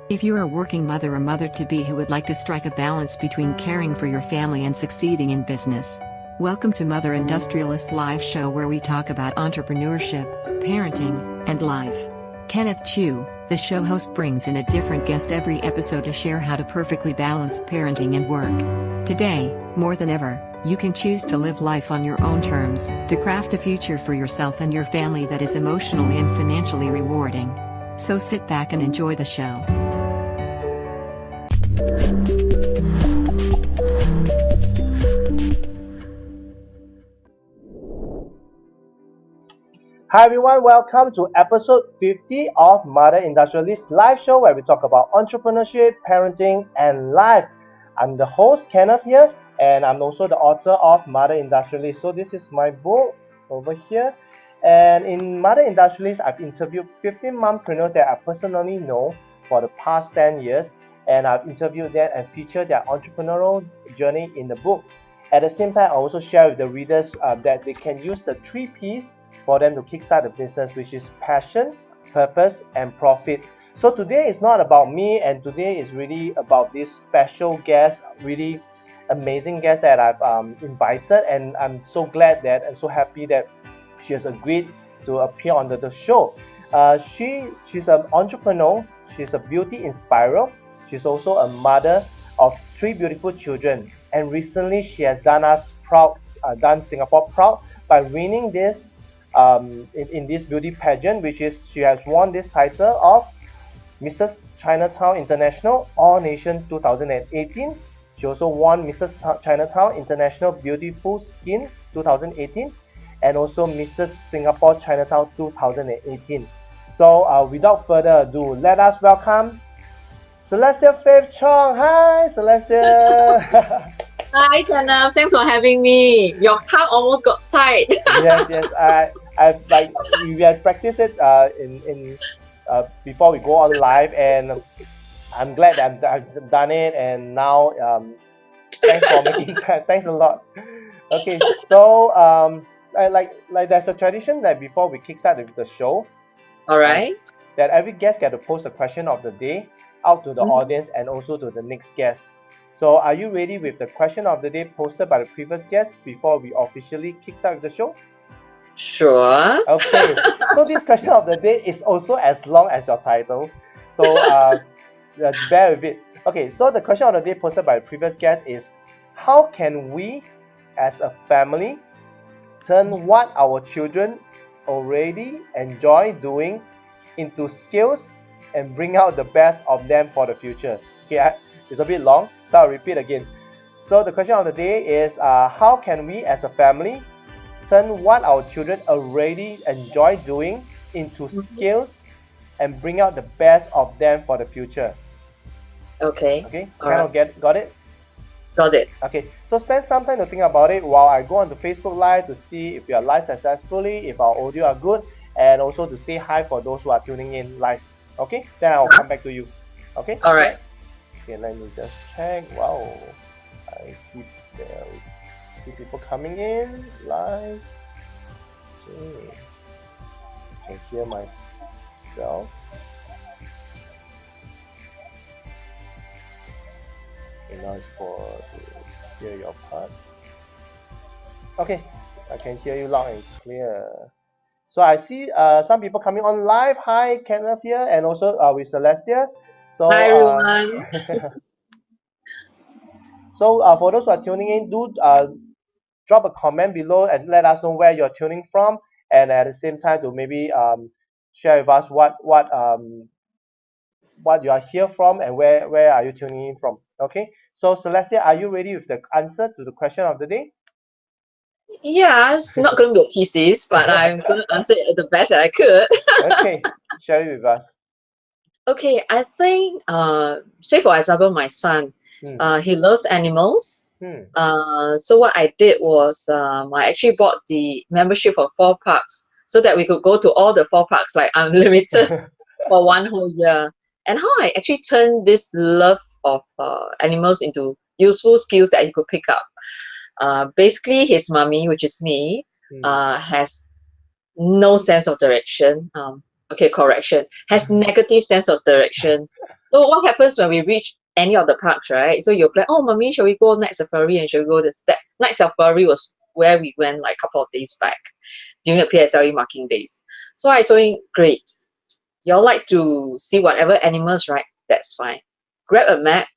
If you're a working mother or mother-to-be who would like to strike a balance between caring for your family and succeeding in business, welcome to Mother Industrialist Live Show, where we talk about entrepreneurship, parenting, and life. Kenneth Choo, the show host, brings in a different guest every episode to share how to perfectly balance parenting and work. Today, more than ever, you can choose to live life on your own terms, to craft a future for yourself and your family that is emotionally and financially rewarding. So sit back and enjoy the show. Hi everyone, welcome to episode 50 of Mother Industrialist Live Show, where we talk about entrepreneurship, parenting, and life. I'm the host, Kenneth here, and I'm also the author of Mother Industrialist. So this is my book over here. And in Mother Industrialist, I've interviewed 15 mompreneurs that I personally know for the past 10 years. And I've interviewed them and featured their entrepreneurial journey in the book. At the same time, I also share with the readers that they can use the 3 P's for them to kickstart the business, which is passion, purpose, and profit. So today is not about me, and today is really about this special guest, really amazing guest that I've invited, and I'm so glad that and so happy that she has agreed to appear on the show. She's an entrepreneur, she's a beauty inspirer, she's also a mother of 3 beautiful children, and recently she has done us proud, done Singapore proud by winning this in this beauty pageant, which is she has won this title of Mrs. Chinatown International All Nation 2018. She also won Mrs. Chinatown International Beautiful Skin 2018 and also Mrs. Singapore Chinatown 2018. So without further ado, let us welcome Celestia Faith Chong. Hi, Celestia. Hi, Kenneth. Thanks for having me. Your tongue almost got tight. Yes. We had practiced it before we go on live, and I'm glad that I've done it. And now, thanks for making time. Thanks a lot. Okay, so like there's a tradition that before we kickstart the show, All right. that every guest get to post a question of the day out to the audience and also to the next guest. So are you ready with the question of the day posted by the previous guest before we officially kickstart the show? Sure. Okay, so this question of the day is also as long as your title. So bear with it. Okay, so the question of the day posted by the previous guest is, how can we as a family turn what our children already enjoy doing into skills and bring out the best of them for the future? Okay, it's a bit long, so I'll repeat again. So the question of the day is, how can we as a family turn what our children already enjoy doing into skills and bring out the best of them for the future? Okay. Okay, All got it? Got it. Okay, so spend some time to think about it while I go on to Facebook Live to see if you are live successfully, if our audio are good, and also to say hi for those who are tuning in live. Okay, then I'll come back to you. Okay? All right. Okay, let me just check. Wow, I see people coming in live. Okay, I can hear myself. Okay, now it's for to hear your part. Okay, I can hear you loud and clear. So I see some people coming on live. Hi, Kenneth here, and also with Celestia. So, Hi, everyone. So for those who are tuning in, do drop a comment below and let us know where you're tuning from, and at the same time to maybe share with us what you are here from and where are you tuning in from. Okay, so Celestia, are you ready with the answer to the question of the day? Yeah, it's not going to be a thesis, but I'm going to answer it the best that I could. Okay, share it with us. Okay, I think, say for example, my son, he loves animals. So what I did was I actually bought the membership for 4 parks so that we could go to all the 4 parks like unlimited for 1 whole year. And how I actually turned this love of animals into useful skills that he could pick up. Basically, his mommy, which is me, has no sense of direction. Okay, correction, has negative sense of direction. So what happens when we reach any of the parks, right? So you'll plan, oh, mommy, shall we go night safari? And shall we go this? That night safari was where we went like a couple of days back during the PSLE marking days. So I told him, great. Y'all like to see whatever animals, right? That's fine. Grab a map,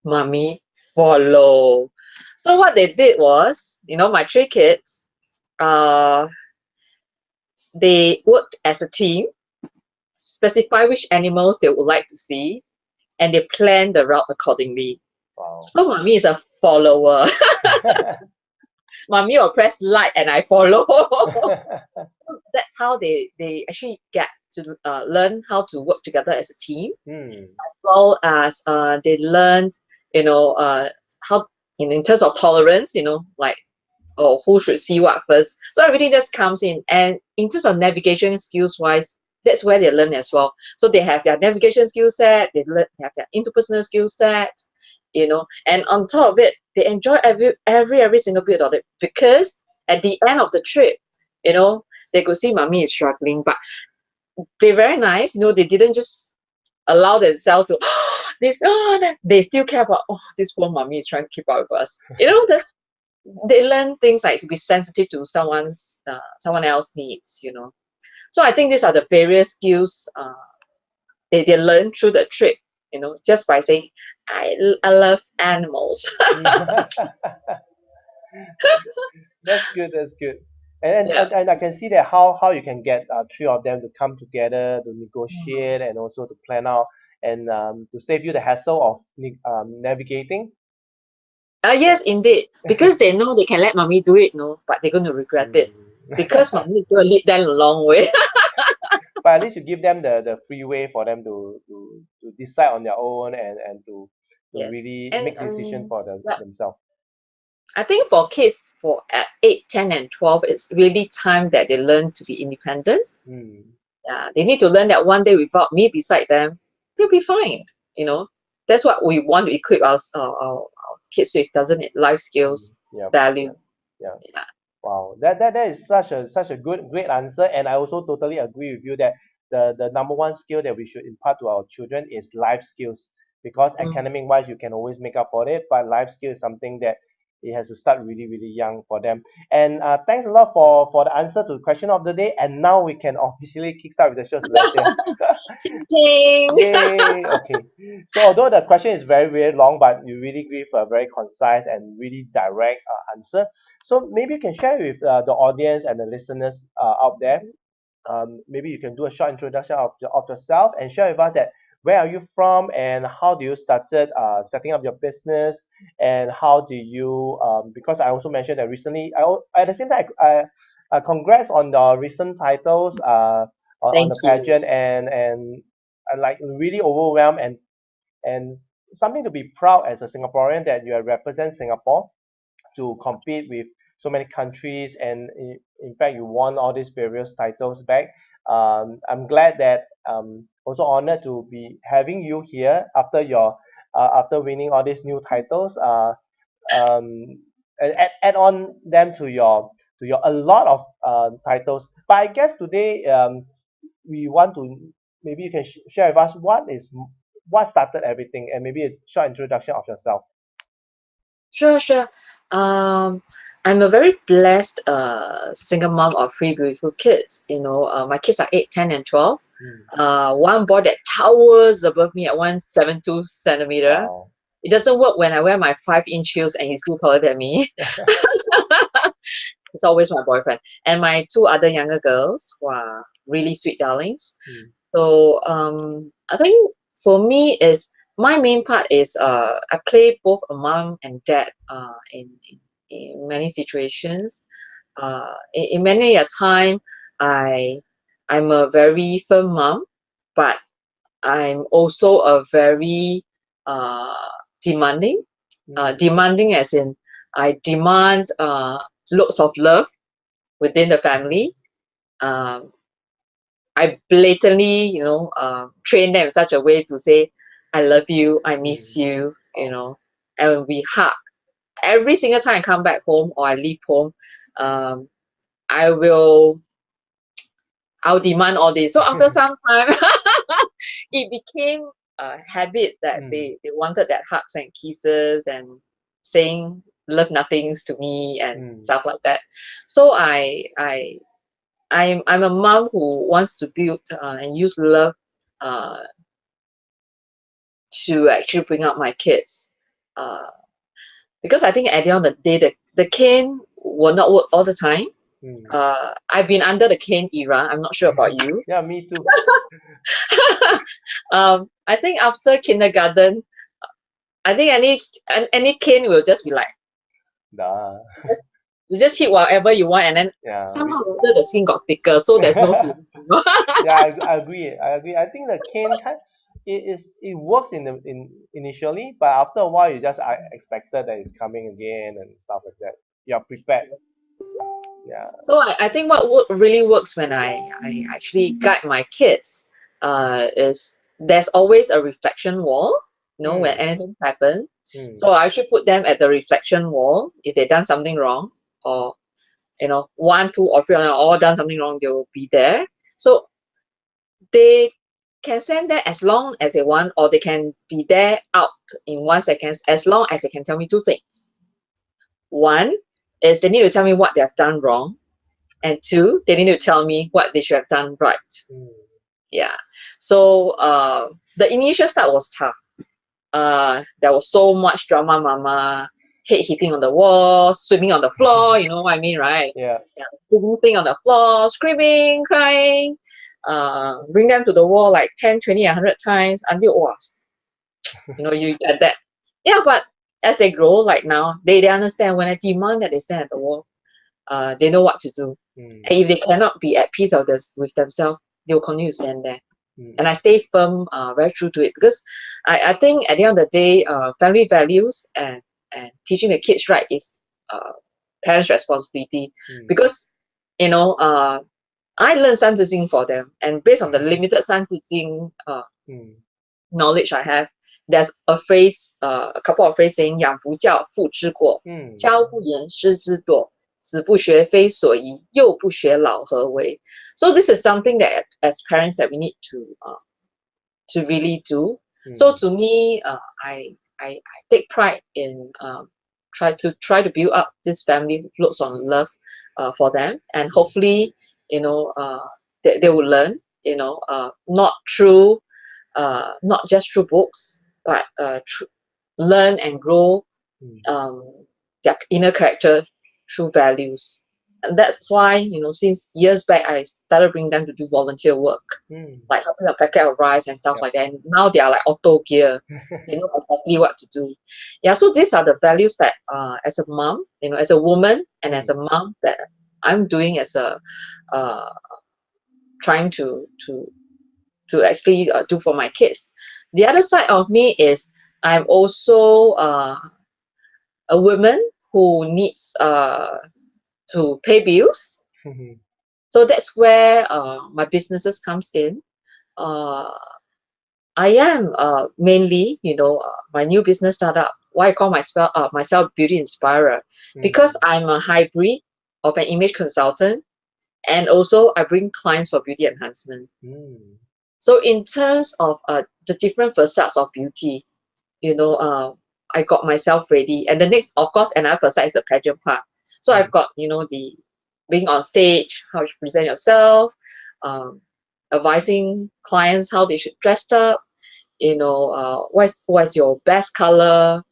mommy, follow. So what they did was, you know, my 3 kids, they worked as a team, specify which animals they would like to see, and they plan the route accordingly. Wow. So mommy is a follower. Mommy will press like and I follow. That's how they actually get to learn how to work together as a team, as well as they learned, you know, how in terms of tolerance, you know, like, oh, who should see what first. So everything just comes in. And in terms of navigation skills wise, that's where they learn as well. So they have their navigation skill set, they have their interpersonal skill set, you know, and on top of it, they enjoy every single bit of it, because at the end of the trip, you know, they could see mommy is struggling, but they're very nice, you know, they didn't just allow themselves to they still care about, oh, this poor mommy is trying to keep up with us, you know. They learn things like to be sensitive to someone else's needs, you know. So I think these are the various skills they learn through the trip, you know, just by saying, I love animals. That's good. That's good. And, Yeah. and I can see that how you can get 3 of them to come together to negotiate and also to plan out and to save you the hassle of navigating. Yes, indeed. Because they know they can let mommy do it, no, but they're going to regret it. Because mommy is going to lead them a long way. But at least you give them the free way for them to decide on their own and to Yes. really And, make decision for themselves. I think for kids for 8, 10, and 12, it's really time that they learn to be independent. Yeah, they need to learn that one day without me beside them, they'll be fine. You know, that's what we want to equip our kids with, doesn't it? Life skills, value. Yeah. Wow, that is such a great answer, and I also totally agree with you that the number one skill that we should impart to our children is life skills, because academic wise you can always make up for it, but life skill is something that it has to start really young for them. And thanks a lot for the answer to the question of the day, and now we can officially kickstart with the show, Celestia. Yay! Okay. So although the question is very long, but you really give a very concise and really direct answer. So maybe you can share with the audience and the listeners out there. Maybe you can do a short introduction of yourself and share with us that where are you from and how do you started setting up your business, and how do you because I also mentioned that recently at the same time congrats on the recent titles on the pageant, and I'm like really overwhelmed and something to be proud as a Singaporean that you represent Singapore to compete with so many countries, and in fact you won all these various titles back. I'm glad that also honored to be having you here after your after winning all these new titles, and add on them to your a lot of titles. But I guess today we want to, maybe you can share with us what started everything, and maybe a short introduction of yourself. Sure. I'm a very blessed single mom of 3 beautiful kids. You know, my kids are 8, 10, and 12. One boy that towers above me at 172 centimeter. Wow. It doesn't work when I wear my 5-inch heels and he's still taller than me. It's always my boyfriend. And my 2 other younger girls who are really sweet darlings. So I think for me is my main part is I play both a mom and dad in many situations. In many a time I'm a very firm mom, but I'm also a very demanding. Demanding as in I demand lots of love within the family. I blatantly, you know, train them in such a way to say, I love you, I miss you, you know, and we hug. Every single time I come back home or I leave home, I'll demand all this. So after some time, it became habit that they wanted that hugs and kisses and saying love nothings to me and stuff like that. So I'm a mom who wants to build and use love to actually bring up my kids. Because I think at the end of the day, the cane will not work all the time. I've been under the cane era. I'm not sure about you. Yeah, me too. I think after kindergarten, I think any cane will just be like, Nah. you just hit whatever you want, and then somehow the skin got thicker, so there's no feeling. Yeah, I agree. I think the cane it works initially, but after a while you just expected that it's coming again and stuff like that. You're prepared. Yeah. So I think what really works when I actually guide my kids is there's always a reflection wall, when anything happens. So I should put them at the reflection wall if they've done something wrong, or 1, 2, or 3 all done something wrong, they will be there. So they can stand there as long as they want, or they can be there out in 1 second as long as they can tell me 2 things. 1 is they need to tell me what they have done wrong, and 2, they need to tell me what they should have done right. Yeah. So the initial start was tough. There was so much drama, mama, head hitting on the wall, swimming on the floor, you know what I mean, right? Yeah. Sleeping on the floor, screaming, crying, bring them to the wall like 10, 20, 100 times until, you get that. Yeah, but as they grow, like now, they understand when I demand that they stand at the wall, they know what to do. And if they cannot be at peace with themselves, they'll continue to stand there. And I stay firm, very true to it, because I think at the end of the day, family values and teaching the kids right is parents' responsibility. Because, I learned 三字经 for them, and based on the limited 三字经 knowledge I have, there's a phrase, a couple of phrases saying 养不教，父之过；教不严，师之惰；子不学，非所宜；幼不学，老何为? So this is something that as parents that we need to really do. So to me, I take pride in try to build up this family who floats on love for them, and hopefully, they will learn, not just through books, but learn and grow their inner character through values. And that's why, since years back, I started bringing them to do volunteer work, like helping a packet of rice and stuff like that. And now they are like auto gear. They know exactly what to do. Yeah, so these are the values that as a mom, as a woman and as a mom, that I'm doing as a trying to actually do for my kids. The other side of me is I'm also a woman who needs to pay bills. So that's where my businesses comes in. I am mainly, my new business startup, why I call myself Beauty Inspirer, because I'm a hybrid of an image consultant, and also I bring clients for beauty enhancement. So in terms of the different facets of beauty, I got myself ready. And the next, of course, another facet is the pageant part. So I've got, the being on stage, how you present yourself, advising clients how they should dress up, what's your best color,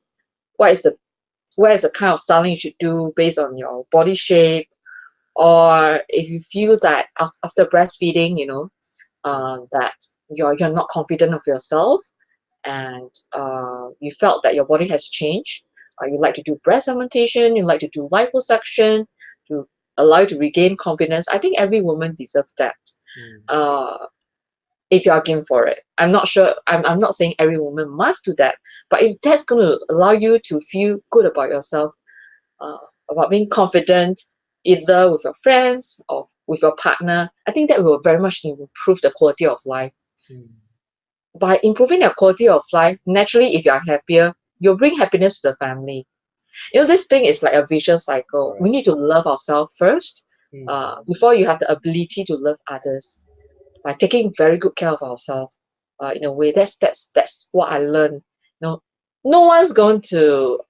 what is the kind of styling you should do based on your body shape, or if you feel that after breastfeeding, that you're not confident of yourself, and you felt that your body has changed, you like to do breast augmentation, you like to do liposuction to allow you to regain confidence. I think every woman deserves that. If you are game for it. I'm not sure, I'm not saying every woman must do that, but if that's going to allow you to feel good about yourself, about being confident, either with your friends or with your partner, I think that will very much improve the quality of life. By improving the quality of life, naturally, if you are happier, you'll bring happiness to the family. This thing is like a vicious cycle. We need to love ourselves first, before you have the ability to love others. By taking very good care of ourselves, in a way. That's what I learned. No one's going to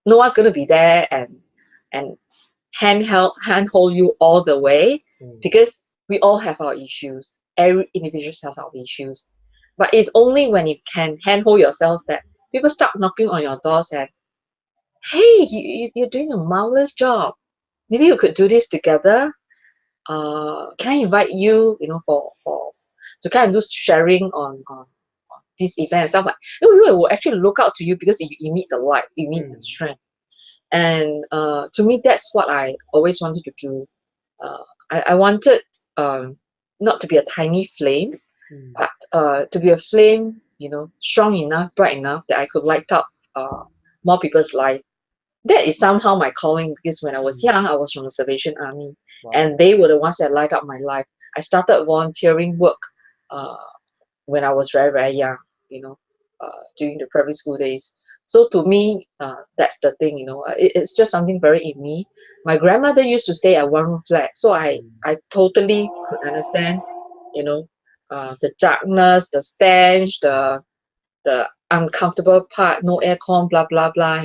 no one's going to be there and handhold you all the way, because we all have our issues. Every individual has our issues, but it's only when you can handhold yourself that people start knocking on your doors and, hey, you're doing a marvelous job. Maybe you could do this together. Can I invite you, for to kind of do sharing on this event and stuff like. People will actually look out to you because you emit the light, you emit the strength. And to me, that's what I always wanted to do. I wanted not to be a tiny flame, but to be a flame, strong enough, bright enough that I could light up more people's life. That is somehow my calling, because when I was young, I was from the Salvation Army, and they were the ones that light up my life. I started volunteering work when I was very, very young, during the primary school days. So to me, that's the thing, it's just something very in me. My grandmother used to stay at one-room flat, so I totally could understand, the darkness, the stench, the uncomfortable part, no aircon, blah, blah, blah,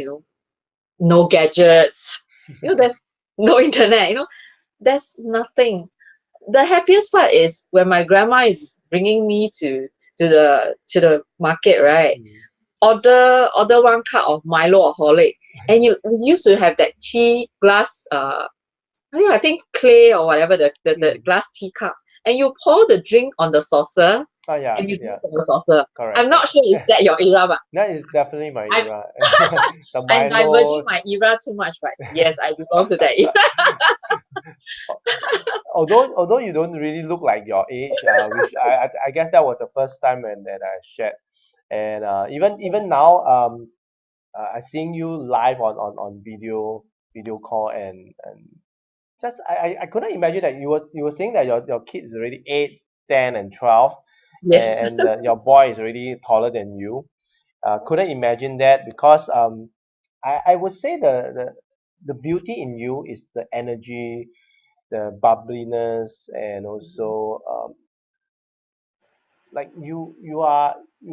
no gadgets, there's no internet, there's nothing. The happiest part is when my grandma is bringing me to the market, right? Order 1 cup of Milo or Horlick, and we used to have that tea glass, I think clay or whatever, the glass tea cup, and you pour the drink on the saucer. And you drink from the saucer. Correct. I'm not sure is that your era, but that is definitely my era. I'm diverging my era too much, but yes, I belong to that era. although you don't really look like your age, which I guess that was the first time that I shared. And even now, I seeing you live on video call, and just I couldn't imagine that you were saying that your kid is already 8, 10, and 12, Yes. and your boy is already taller than you. Couldn't imagine that, because I would say the beauty in you is the energy, the bubbliness, and also like you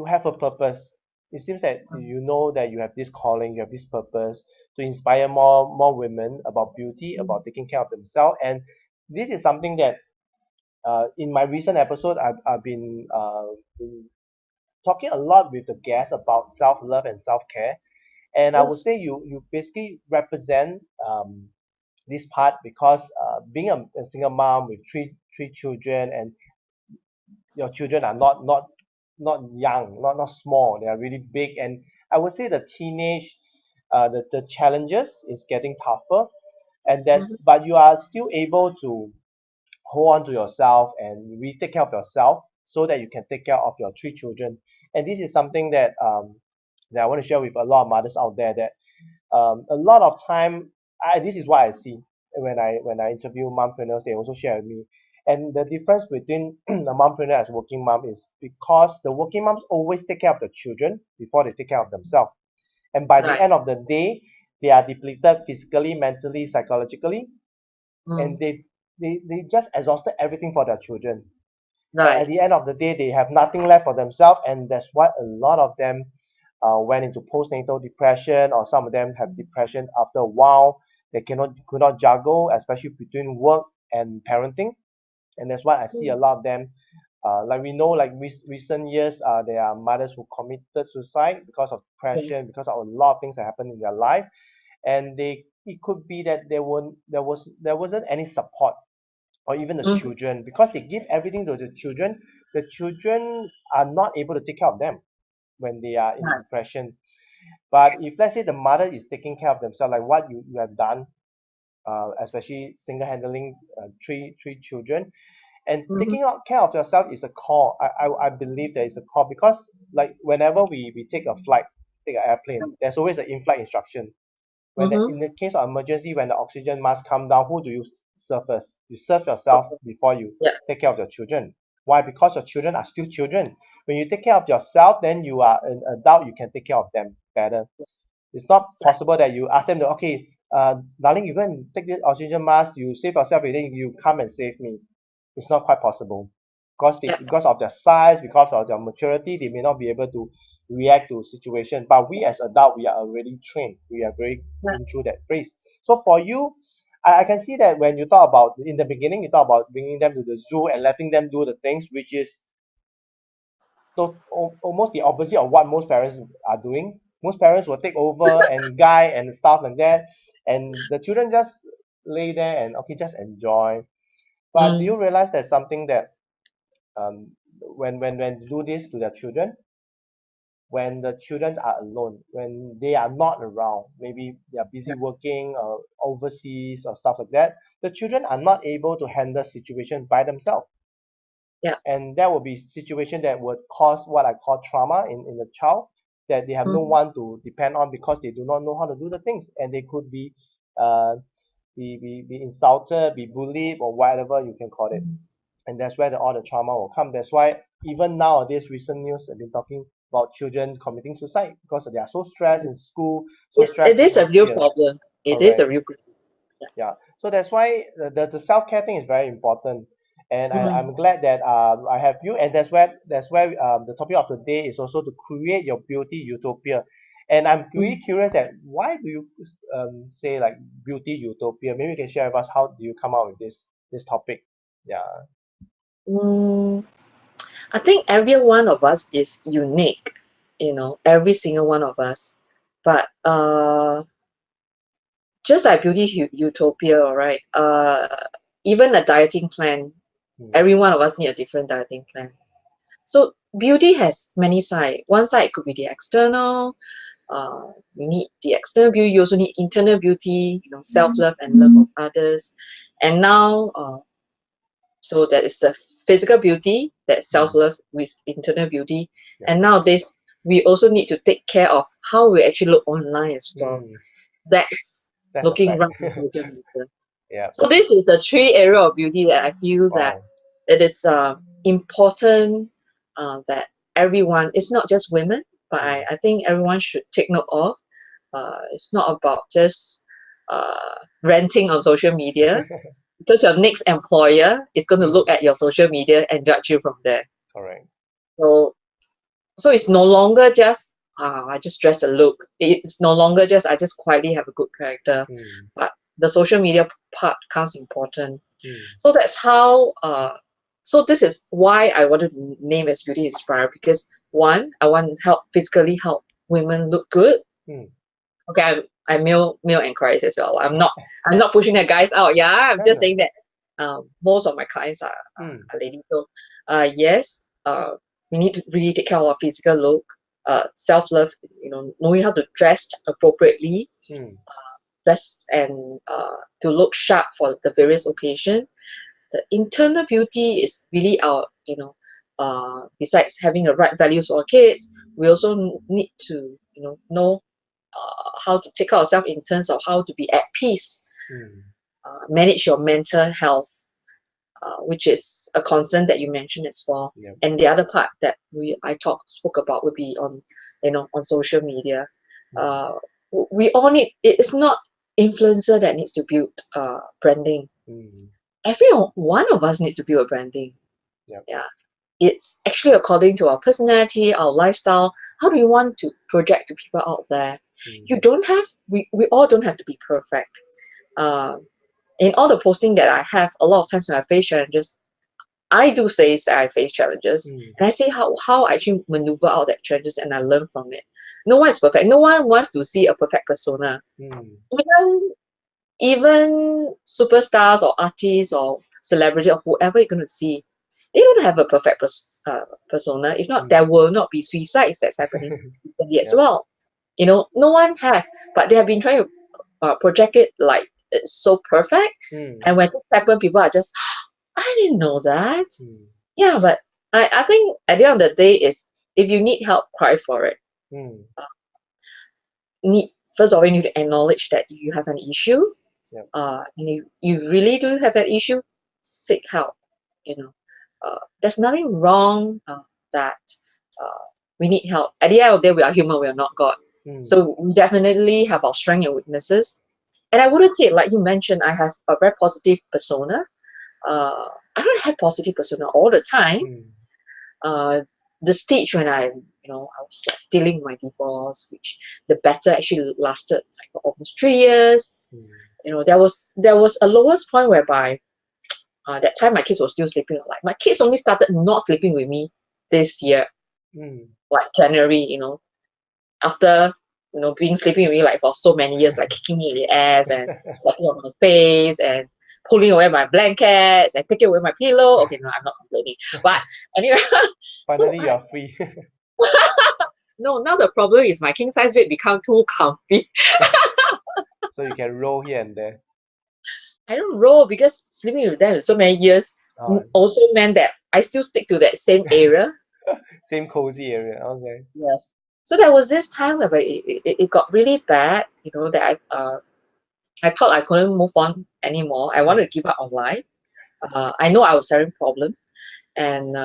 have a purpose. It seems that you know that you have this calling, you have this purpose to inspire more women about beauty, about taking care of themselves. And this is something that in my recent episode I've been talking a lot with the guests about self-love and self-care. And I would say you basically represent this part, because being a single mom with three children, and your children are not young, not small, they are really big. And I would say the teenage, the challenges is getting tougher, and but you are still able to hold on to yourself and really take care of yourself, so that you can take care of your 3 children. And this is something that I want to share with a lot of mothers out there, that a lot of time, this is what I see when I interview mompreneurs. They also share with me, and the difference between a mompreneur as a working mom is because the working moms always take care of the children before they take care of themselves, and by the end of the day, they are depleted physically, mentally, psychologically, and they just exhausted everything for their children. And at the end of the day, they have nothing left for themselves, and that's why a lot of them went into postnatal depression, or some of them have depression after a while. They could not juggle, especially between work and parenting, and that's why I see a lot of them. Like we know, like recent years, there are mothers who committed suicide because of depression, because of a lot of things that happened in their life, and it could be that there wasn't any support, or even the children, because they give everything to the children. The children are not able to take care of them when they are in depression. But if let's say the mother is taking care of themselves, like what you have done, especially single handling three children, and taking care of yourself is a call. I believe there is a call, because like whenever we take a flight, take an airplane, there's always an in-flight instruction. In the case of emergency, when the oxygen mask come down, who do you serve first? You serve yourself before you take care of your children. Why? Because your children are still children. When you take care of yourself, then you are an adult, you can take care of them better. It's not possible that you ask them to, okay, darling, you go and take this oxygen mask, you save yourself, and then you come and save me. It's not quite possible. because of their size, because of their maturity, they may not be able to react to situation. But we as adults, we are already trained. We are very been through that phase. So for you, I can see that when you talk about in the beginning, you talk about bringing them to the zoo and letting them do the things, which is almost the opposite of what most parents are doing. Most parents will take over and guide and stuff like that, and the children just lay there and okay, just enjoy. But do you realize there's something that when you do this to their children, when the children are alone, when they are not around, maybe they are busy working or overseas or stuff like that, the children are not able to handle situation by themselves. Yeah. And that will be situation that would cause what I call trauma in the child, that they have no one to depend on because they do not know how to do the things, and they could be be insulted, be bullied, or whatever you can call it. And that's where all the trauma will come. That's why even nowadays, recent news have been talking about children committing suicide because they are so stressed in school, so stressed. It is a real problem. It is a real problem. Yeah. So that's why the self-care thing is very important. And I'm glad that I have you. And that's where the topic of the day is also to create your beauty utopia. And I'm really curious that why do you say like beauty utopia? Maybe you can share with us how do you come out with this topic? Yeah. I think every one of us is unique, every single one of us. But just like beauty utopia, right? Even a dieting plan, every one of us need a different dieting plan. So beauty has many sides. One side could be the external. You need the external beauty. You also need internal beauty, self-love and love of others. And now, so that is the physical beauty, that self-love with internal beauty. And nowadays, we also need to take care of how we actually look online as well. That's looking right at social media. Yeah. So this is the 3 area of beauty that I feel that it is important that everyone, it's not just women, but I think everyone should take note of. It's not about just ranting on social media, because your next employer is going to look at your social media and judge you from there. Correct. So it's no longer just I just dress a look. It's no longer just I just quietly have a good character, but the social media part comes important. So that's how. So this is why I wanted to name as Beauty Inspire, because one, I want to physically help women look good. Okay, I'm male inquiries as well. I'm not pushing the guys out. Yeah, I'm just saying that most of my clients are ladies. So yes, we need to really take care of our physical look, self-love. Knowing how to dress appropriately, dress and to look sharp for the various occasions. The internal beauty is really our, besides having the right values for our kids, we also need to, know how to take care of ourselves in terms of how to be at peace, manage your mental health, which is a concern that you mentioned as well. And the other part that I spoke about would be on, on social media. We all need. It's not influencer that needs to build branding. Every one of us needs to build a branding. Yeah, it's actually according to our personality, our lifestyle. How do you want to project to people out there? You don't have. We all don't have to be perfect. In all the posting that I have, a lot of times when I face challenges, I do say that I face challenges, and I say how I actually maneuver out that challenges, and I learn from it. No one is perfect. No one wants to see a perfect persona. Even superstars or artists or celebrities or whoever you're going to see, they don't have a perfect persona. If not, there will not be suicides that's happening as well. No one have, but they have been trying to project it like it's so perfect. And when things happen, people are just, I didn't know that. Yeah, but I think at the end of the day is, if you need help, cry for it. First of all, you need to acknowledge that you have an issue. You really do have an issue, seek help. There's nothing wrong that we need help. At the end of the day, we are human, we are not God. So we definitely have our strengths and weaknesses. And I wouldn't say, like you mentioned, I have a very positive persona. I don't have positive persona all the time. The stage when I was like dealing with my divorce, which the battle actually lasted like for almost 3 years. There was a lowest point whereby that time my kids were still sleeping. Like my kids only started not sleeping with me this year, like January. After being sleeping with me like for so many years, like kicking me in the ass and slapping on my face and pulling away my blankets and taking away my pillow. Okay, no, I'm not complaining. But anyway, Finally, you're free. no, now the problem is my king size bed become too comfy. So you can roll here and there. I don't roll because sleeping with them for so many years also meant that I still stick to that same area. Same cozy area. Okay. Yes. So there was this time where it got really bad, that I thought I couldn't move on anymore. I wanted to give up on life. I know I was having problem, and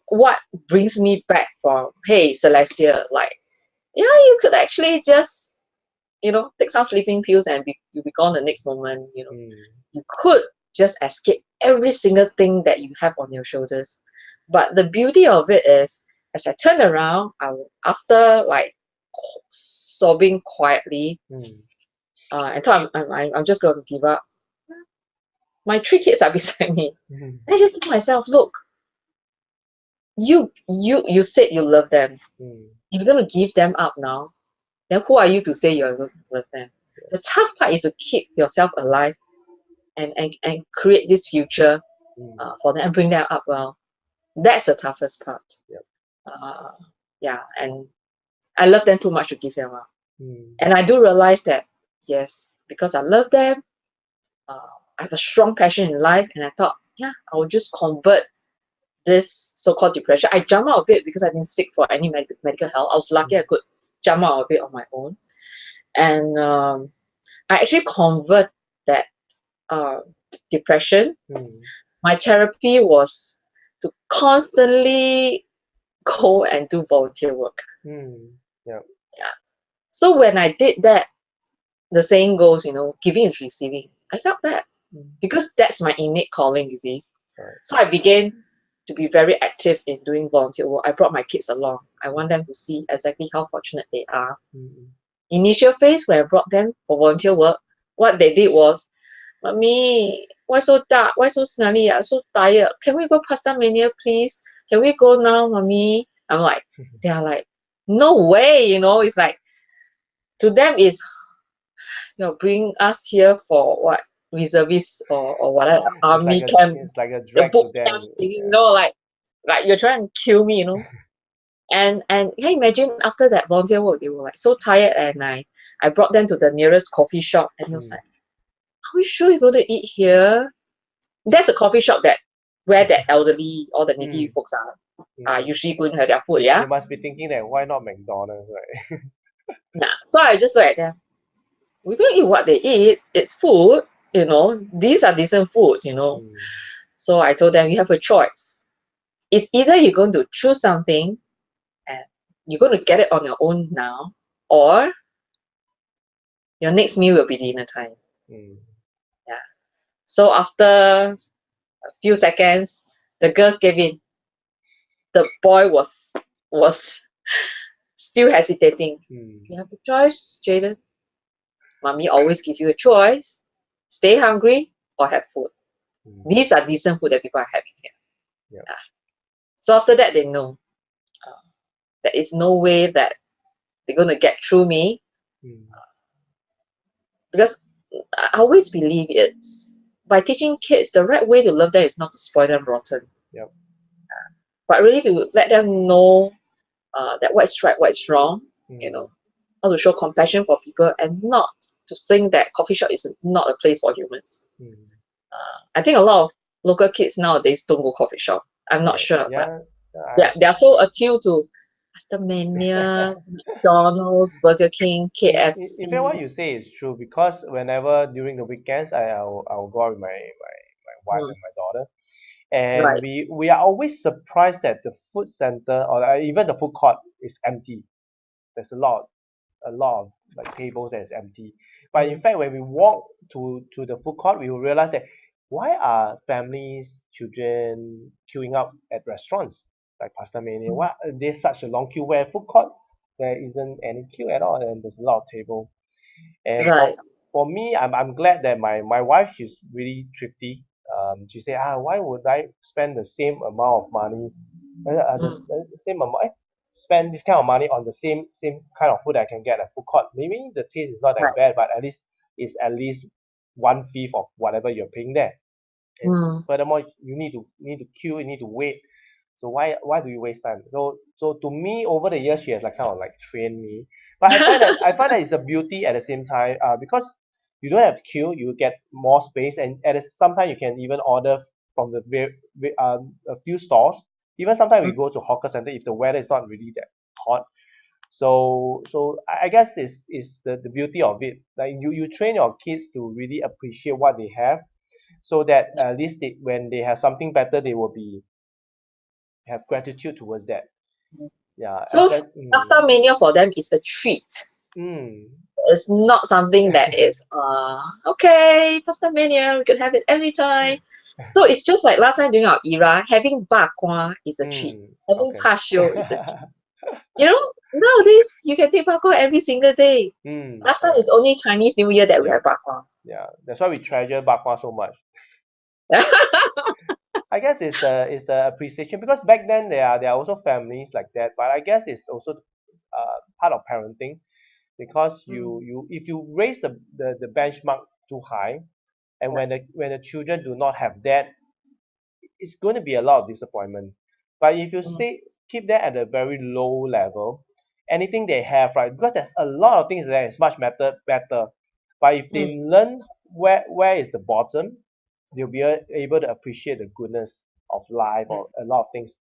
what brings me back from, hey, Celestia, like, yeah, you could actually just, take some sleeping pills and you'll be gone the next moment. You could just escape every single thing that you have on your shoulders. But the beauty of it is, as I turned around, after like sobbing quietly, I thought I'm just going to give up. My 3 kids are beside me. I just told myself, look, you said you love them. If you're going to give them up now, then who are you to say you're going to love them? The tough part is to keep yourself alive and create this future for them and bring them up well. That's the toughest part. And I love them too much to give them up. And I do realize that, yes, because I love them, I have a strong passion in life, and I thought, I will just convert this so-called depression. I jumped out of it because I've been sick for any medical help. I was lucky I could jump out of it on my own. And I actually convert that depression. My therapy was to constantly go and do volunteer work. So when I did that, the saying goes, giving is receiving. I felt that because that's my innate calling, you see. So I began to be very active in doing volunteer work. I brought my kids along. I want them to see exactly how fortunate they are. Initial phase, when I brought them for volunteer work, what they did was, Mommy, why so dark? Why so smelly? I'm so tired. Can we go Pasta Mania, please? Can we go now, Mommy? I'm like, they are like, no way, It's like, to them is, bring us here for what? Reservists or whatever, army camp. It's like a the drag boot to camp, them. like you're trying to kill me, And can you imagine after that volunteer work, they were like so tired, and I brought them to the nearest coffee shop, and he was like, are we sure you're going to eat here? There's a coffee shop where the elderly or the needy folks are usually going to have their food, You must be thinking that why not McDonald's, right? So I just look at them. We're going to eat what they eat. It's food, These are decent food, So I told them, you have a choice. It's either you're going to choose something and you're going to get it on your own now, or your next meal will be dinner time. So after a few seconds, the girls gave in. The boy was still hesitating. You have a choice, Jaden. Mommy always give you a choice. Stay hungry or have food. These are decent food that people are having here. So after that, they know there is no way that they're going to get through me. Because I always believe it's by teaching kids, the right way to love them is not to spoil them rotten. But really to let them know that what is right, what is wrong, how to show compassion for people and not to think that coffee shop is not a place for humans. I think a lot of local kids nowadays don't go coffee shop. I'm not sure, but they are so attuned to Pasta Mania, McDonald's, Burger King, KFC. In fact, what you say is true, because whenever during the weekends I'll go out with my wife and my daughter, and we are always surprised that the food center or even the food court is empty. There's a lot of like tables that is empty. But in fact, when we walk to the food court, we will realize that why are families, children queuing up at restaurants like Pasta Mania? Why there's such a long queue where food court there isn't any queue at all and there's a lot of table. And Right. for me, I'm glad that my wife, she's really thrifty. She said, why would I spend the same amount of money, Mm. the same amount, spend this kind of money on the same kind of food I can get at food court? Maybe the taste is not that Right. bad, but at least it's at least one fifth of whatever you're paying there. And Mm. furthermore, you need to queue, you need to wait. So why do you waste time? So to me, over the years, she has like kind of like trained me. But I find that it's a beauty at the same time, because you don't have to queue, you get more space, and sometimes you can even order from the a few stores. Even sometimes we Mm. go to hawker center if the weather is not really that hot. So I guess is the beauty of it. Like you train your kids to really appreciate what they have, so that at least when they have something better, they will be have gratitude towards that. Yeah, So Pasta Mania for them is a treat. mm, It's not something that is okay, Pasta Mania, we could have it every time. So it's just like last time during our era, having bakwa is a treat. Having okay. char siu is a treat. You know, nowadays you can take bakwa every single day. Last time it's Correct. only Chinese New Year that we Yeah, have bakwa. yeah. That's why we treasure bakwa so much. I guess it's the appreciation, because back then there are also families like that, but I guess it's also part of parenting, because Mm, you if you raise the benchmark too high, and yeah. when the children do not have that, it's going to be a lot of disappointment. But if you Mm, keep that at a very low level, anything they have, right? Because there's a lot of things that is much better. But if they mm, learn where is the bottom, they'll be able to appreciate the goodness of life or yes. a lot of things.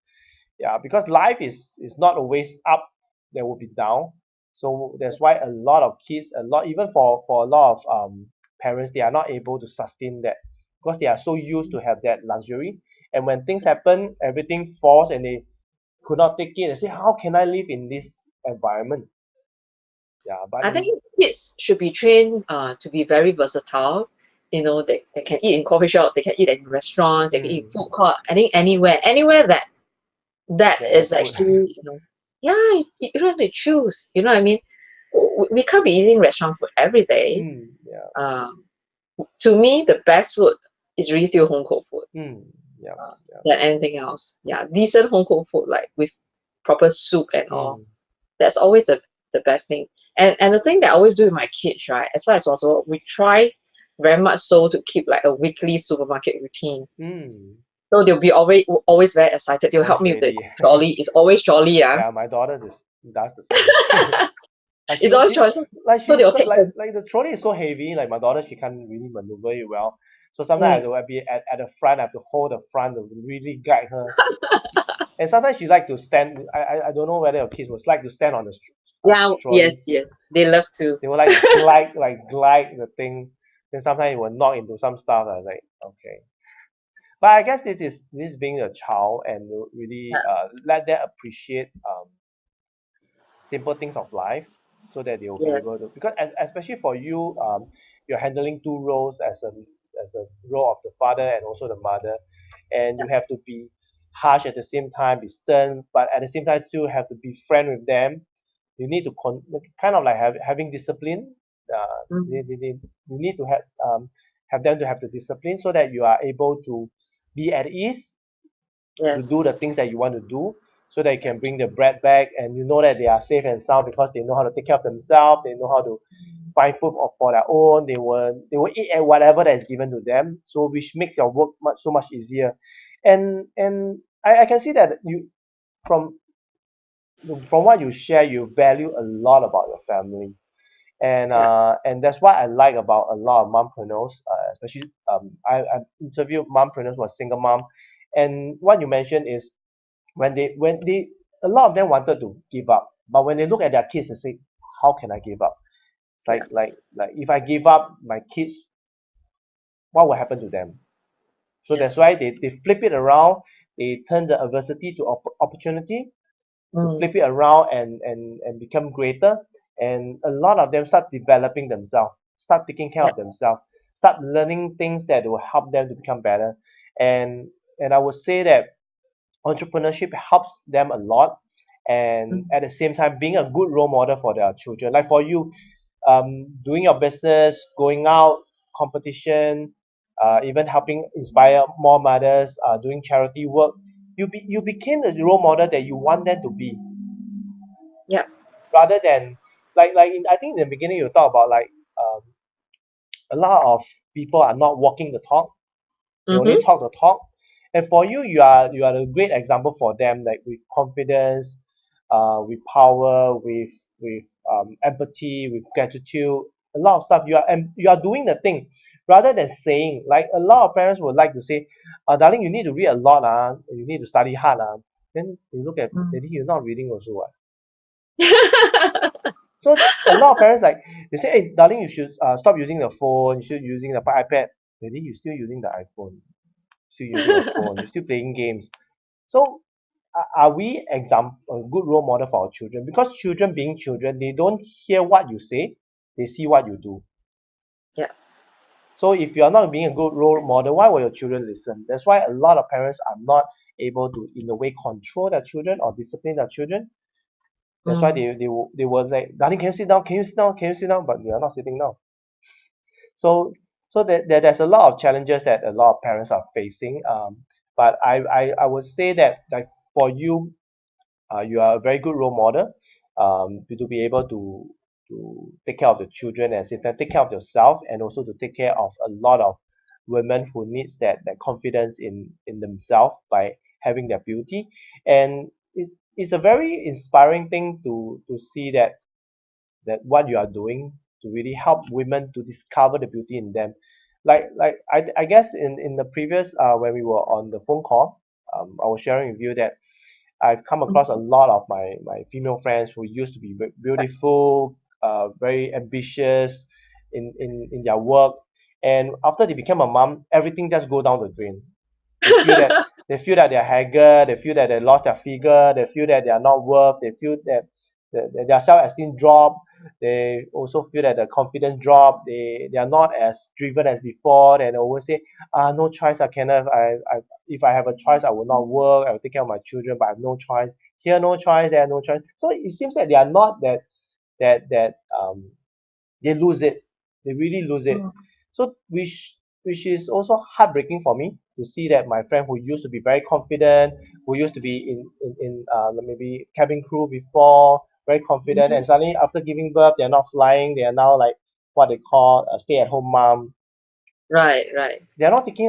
Yeah, because life is not always up, there will be down. So that's why a lot of kids, a lot, even for a lot of parents, they are not able to sustain that, because they are so used to have that luxury. And when things happen, everything falls, and they could not take it and say, how can I live in this environment? Yeah, but I think kids should be trained to be very versatile. You know, they can eat in coffee shop, they can eat in restaurants, they can eat in mm, food court. I think anywhere that they have is food. actually, yeah, you don't have to choose. You know what I mean? We can't be eating restaurant food every day. Yeah, Um, to me, the best food is really still home cooked food mm, yeah, yeah, than anything else. Yeah, decent home cooked food like with proper soup and all. mm, That's always the best thing. And the thing that I always do with my kids, right, as far as possible, we try very much so to keep like a weekly supermarket routine. mm. So they'll be always very excited. They'll help Always me with the ready. trolley. It's always trolley, yeah. Yeah, my daughter does the same. Like It's always trolley. So she's they'll so, take turns. like the trolley is so heavy. Like my daughter, she can't really maneuver it well. So sometimes I Mm. have to be at the front. I have to hold the front to really guide her. And sometimes she like to stand. I don't know whether your kids would like to stand on the Yeah, trolley. yes, yes. They love to. They would like to glide the thing. Then sometimes it will knock into some stuff. I was like, okay. But I guess this being a child, and really Yeah, let them appreciate simple things of life, so that they will be yeah, able to, because especially for you, you're handling two roles as a role of the father and also the mother, and yeah. you have to be harsh at the same time, be stern, but at the same time still have to be friend with them. You need to kind of like having discipline. Mm. You need to have them to have the discipline, so that you are able to be at ease to do the things Yes. that you want to do, so that you can bring the bread back, and you know that they are safe and sound, because they know how to take care of themselves, they know how to find food for their own, they will eat at whatever that is given to them, so which makes your work so much easier. And I can see that from from what you share, you value a lot about your family. Yeah. And that's what I like about a lot of mompreneurs, especially I interviewed mompreneurs who are single mom, and what you mentioned is when they a lot of them wanted to give up, but when they look at their kids and say, how can I give up? It's Yeah. like if I give up my kids, what will happen to them? So that's why Yes. they flip it around. They turn the adversity to opportunity, to Mm. flip it around and become greater. And a lot of them start developing themselves, start taking care Yeah. of themselves. start learning things that will help them to become better. And I would say that entrepreneurship helps them a lot, and Mm. at the same time being a good role model for their children. Like for you, doing your business, going out, competition, even helping inspire more mothers, doing charity work, you became the role model that you want them to be, Yeah. rather than I think in the beginning you talk about like um, a lot of people are not walking the talk. They only Mm-hmm. talk the talk. And for you, you are a great example for them, like with confidence, with power, with empathy, with gratitude, a lot of stuff. You are doing the thing rather than saying. Like a lot of parents would like to say, darling, you need to read a lot, you need to study hard. Then you look at, Mm. maybe you're not reading also. So a lot of parents, like they say, hey darling, you should stop using the phone, you should using the iPad. Maybe you're still using the iPhone, still using a phone, you're still playing games. So are we a good role model for our children? Because children being children, they don't hear what you say, they see what you do. Yeah. So if you are not being a good role model, why will your children listen? That's why a lot of parents are not able to, in a way, control their children or discipline their children. That's why Mm. they were like, darling, can you sit down? Can you sit down? Can you sit down? But they are not sitting down. So there's a lot of challenges that a lot of parents are facing. But I would say that, like for you, you are a very good role model, to be able to take care of the children and sit there, take care of yourself, and also to take care of a lot of women who needs that confidence in themselves by having their beauty. And it's a very inspiring thing to see that what you are doing to really help women to discover the beauty in them. Like I guess in the previous when we were on the phone call, I was sharing with you that I've come Mm. across a lot of my female friends who used to be beautiful, very ambitious in their work, and after they became a mom, everything just go down the drain. They feel that they're haggard, they feel that they lost their figure, they feel that they are not worth, they feel that their self-esteem drop, they also feel that the confidence drop, they are not as driven as before, and they always say, no choice, I cannot, if I have a choice, I will not work, I will take care of my children, but I have no choice. Here no choice, there no choice. So it seems that they are not that they lose it. They really lose it. Mm. So which is also heartbreaking for me to see that my friend who used to be very confident, who used to be in maybe cabin crew before, very confident, Mhm. and suddenly after giving birth, they're not flying. They are now like what they call a stay-at-home mom. Right, right. They're not taking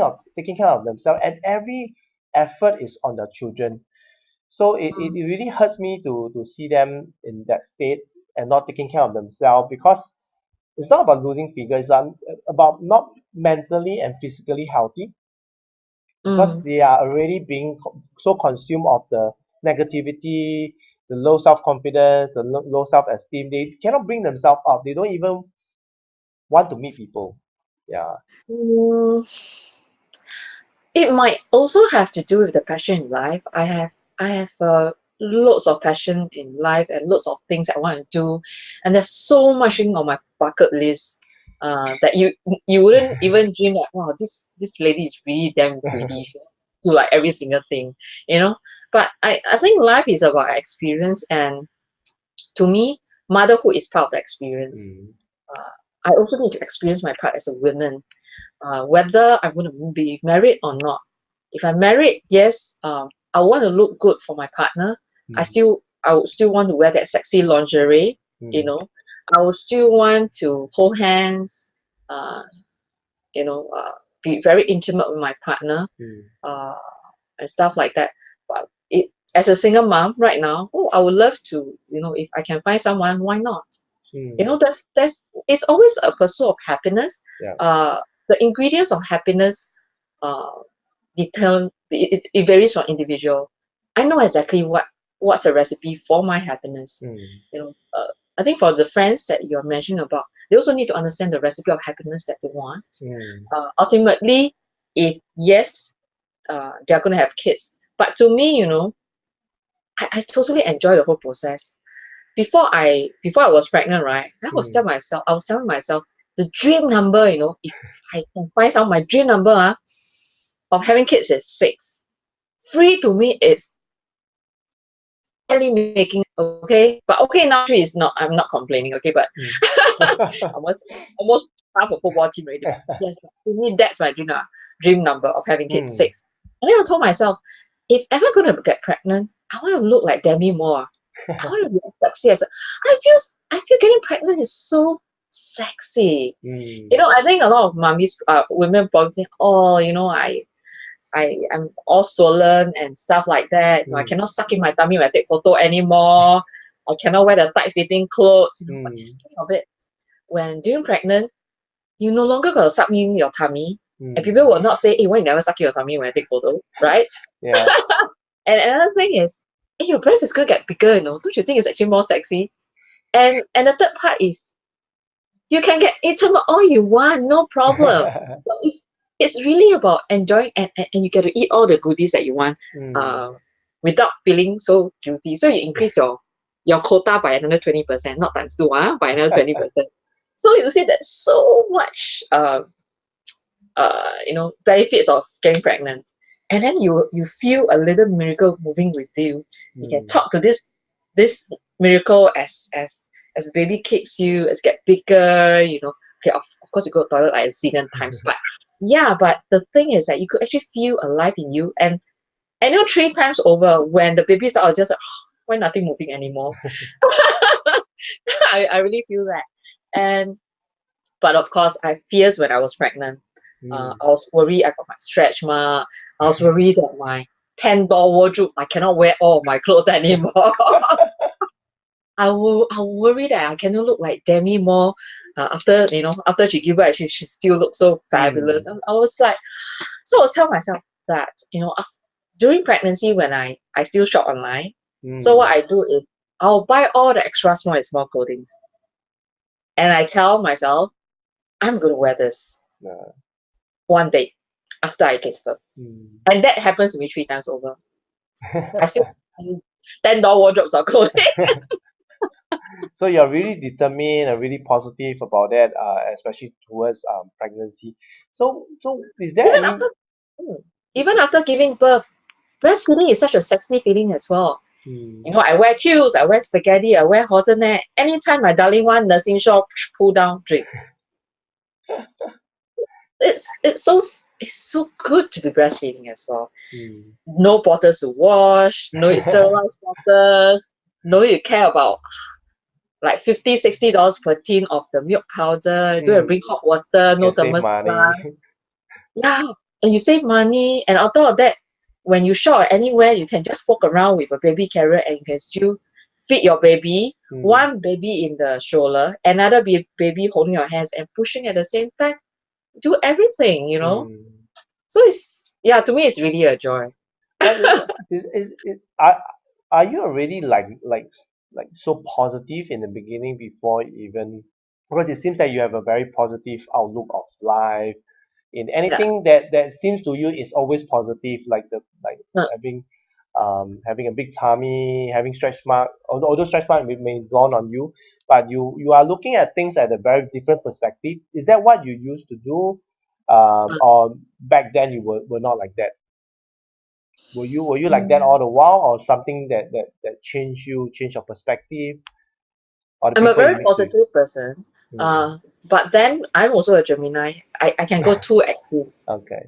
care of themselves, and every effort is on their children. So Mm. it really hurts me to see them in that state and not taking care of themselves, because it's not about losing figure, it's about not mentally and physically healthy, because Mm. they are already being so consumed of the negativity, the low self-confidence, the low self-esteem. They cannot bring themselves up. They don't even want to meet people. Yeah. Mm. It might also have to do with the passion in life. I have lots of passion in life and lots of things I want to do, and there's so much thing on my bucket list that you wouldn't even dream that wow this lady is really damn greedy. She do like every single thing, you know. But I think life is about experience, and to me, motherhood is part of the experience. Mm, Uh, I also need to experience my part as a woman, whether I'm going to be married or not. If I'm married, yes, I want to look good for my partner. mm, I would still want to wear that sexy lingerie, you mm, know. I would still want to hold hands, uh, you know, be very intimate with my partner, mm, uh, and stuff like that. But as a single mom right now, oh, I would love to, you know, if I can find someone, why not? You mm. know, that's it's always a pursuit of happiness. Yeah. Uh, the ingredients of happiness, uh, it varies from individual. I know exactly what's the recipe for my happiness. Mm, You know, I think for the friends that you're mentioning about, they also need to understand the recipe of happiness that they want. mm, Ultimately, if yes, they're going to have kids. But to me, you know, I totally enjoy the whole process. Before I was pregnant, right? I was mm, telling myself, the dream number, you know, if I can find out my dream number of having kids is 6. 3 to me is making, okay, but okay, now 3 is not, I'm not complaining, okay, but almost half a football team already. Yes, to me that's my dream number of having kids, 6. And then I told myself, if ever gonna get pregnant, I want to look like Demi Moore. I want to be sexy. I feel getting pregnant is so sexy. You know, I think a lot of mummies, women probably think, oh, you know, I'm all swollen and stuff like that. You know, I cannot suck in my tummy when I take photo anymore. I cannot wear the tight-fitting clothes. You know, but just think of it. When during pregnant, you no longer got to suck in your tummy. And people will not say, hey, why you never suck in your tummy when I take photo, right? Yeah. And another thing is, hey, your breast is going to get bigger, you know. Don't you think it's actually more sexy? And the third part is, you can get intimate all you want, no problem. So it's really about enjoying, and you get to eat all the goodies that you want without feeling so guilty. So you increase your quota by another 20%, not times 2, by another 20%. So you see that so much you know, benefits of getting pregnant. And then you feel a little miracle moving with you. You can talk to this miracle as the baby kicks you, as get bigger, you know. Okay, of course you go to the toilet like a zillion times, but yeah, but the thing is that you could actually feel alive in you. And you know, 3 times over, when the babies are just like, oh, why nothing moving anymore? I really feel that. But of course, I fears when I was pregnant. I was worried I got my stretch mark. I was worried that my 10-door wardrobe, I cannot wear all of my clothes anymore. I worry that I cannot look like Demi Moore after she gave birth. She still looks so fabulous. And I was like, so I was telling myself that, you know, during pregnancy when I still shop online. So what I do is I'll buy all the extra small clothing, and I tell myself I'm gonna wear this one day after I give birth, and that happens to me 3 times over. I still 10-door wardrobes of clothing. So you're really determined and really positive about that, especially towards pregnancy. So is there Even after giving birth, breastfeeding is such a sexy feeling as well. You know, I wear tules, I wear spaghetti, I wear hottenet. Anytime my darling want nursing shawl, pull down, drink. It's so good to be breastfeeding as well. No bottles to wash, no sterilized bottles, no need to care about like $50-$60 per tin of the milk powder. You don't have to bring hot water, no thermostat. Yeah, and you save money. And on top of that, when you shop anywhere, you can just walk around with a baby carrier and you can still feed your baby. One baby in the stroller, another baby holding your hands and pushing at the same time. Do everything, you know. So to me, it's really a joy. Are you already like so positive in the beginning before even, because it seems that you have a very positive outlook of life in anything that seems to you is always positive, like having a big tummy, having stretch mark, although stretch mark may dawn on you, but you are looking at things at a very different perspective. Is that what you used to do, or back then you were not like that? Were you like that all the while, or something that changed your perspective? Or I'm a very positive person, but then I'm also a Gemini. I can go 2 extremes. Okay.